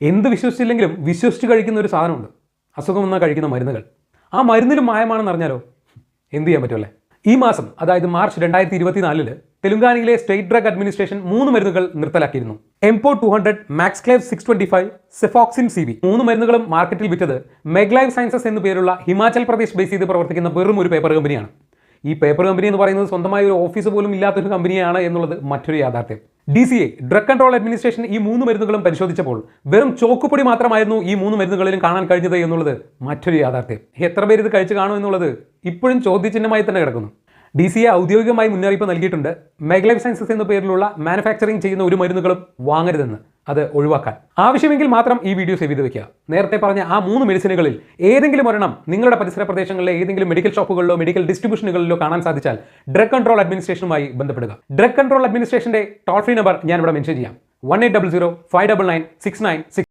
എന്ത് വിശ്വസിച്ചില്ലെങ്കിലും വിശ്വസിച്ച് കഴിക്കുന്ന ഒരു സാധനമുണ്ട്, അസുഖം വന്നാൽ കഴിക്കുന്ന മരുന്നുകൾ. ആ മരുന്നിലും മായമാണെന്ന് അറിഞ്ഞാലോ എന്ത് ചെയ്യാൻ പറ്റുമല്ലേ? ഈ മാസം, അതായത് മാർച്ച് 2024 തെലുങ്കാനയിലെ സ്റ്റേറ്റ് ഡ്രഗ് അഡ്മിനിസ്ട്രേഷൻ 3 മരുന്നുകൾ നിർത്തലാക്കിയിരുന്നു. എംപോ 200, മാക്സ്ക്ലേവ് 625, സെഫോക്സിൻ CB. 3 മരുന്നുകളും മാർക്കറ്റിൽ വിറ്റത് മെഗ്ലൈവ് സയൻസസ് എന്നു പേരുള്ള ഹിമാചൽ പ്രദേശ് ബേസ് ചെയ്ത് പ്രവർത്തിക്കുന്ന വെറും ഒരു പേപ്പർ കമ്പനിയാണ്. ഈ പേപ്പർ കമ്പനി എന്ന് പറയുന്നത് സ്വന്തമായി ഒരു ഓഫീസ് പോലും ഇല്ലാത്തൊരു കമ്പനിയാണ് എന്നുള്ളത് മറ്റൊരു യാഥാർത്ഥ്യം. DCA ഡ്രഗ് കൺട്രോൾ അഡ്മിനിസ്ട്രേഷൻ ഈ 3 മരുന്നുകളും പരിശോധിച്ചപ്പോൾ വെറും ചോക്കുപൊടി മാത്രമായിരുന്നു ഈ 3 മരുന്നുകളിലും കാണാൻ കഴിഞ്ഞത് എന്നുള്ളത് മറ്റൊരു യാഥാർത്ഥ്യം. എത്ര പേര് ഇത് കഴിച്ചു കാണും എന്നുള്ളത് ഇപ്പോഴും ചോദ്യചിഹ്നമായി തന്നെ കിടക്കുന്നു. DCA ഔദ്യോഗികമായി മുന്നറിയിപ്പ് നൽകിയിട്ടുണ്ട്, മെഗ്ലൈവ് സയൻസസ് എന്ന പേരിലുള്ള മാനുഫാക്ചറിംഗ് ചെയ്യുന്ന ഒരു മരുന്നുകളും വാങ്ങരുതെന്ന്, അത് ഒഴിവാക്കാൻ. ആവശ്യമെങ്കിൽ മാത്രം ഈ വീഡിയോ സേവ് ചെയ്ത് വെക്കുക. നേരത്തെ പറഞ്ഞ ആ 3 മെഡിസിനുകളിൽ ഏതെങ്കിലും ഒരെണ്ണം നിങ്ങളുടെ പരിസര പ്രദേശങ്ങളിലെ ഏതെങ്കിലും മെഡിക്കൽ ഷോപ്പുകളിലോ മെഡിക്കൽ ഡിസ്ട്രിബ്യൂഷനുകളിലോ കാണാൻ സാധിച്ചാൽ ഡ്രഗ് കൺട്രോൾ അഡ്മിനിസ്ട്രേഷനുമായി ബന്ധപ്പെടുക. ഡ്രഗ് കൺട്രോൾ അഡ്മിനിസ്ട്രേഷന്റെ ടോൾ ഫ്രീ നമ്പർ ഞാൻ ഇവിടെ മെൻഷൻ ചെയ്യാം: 1800 599 6966.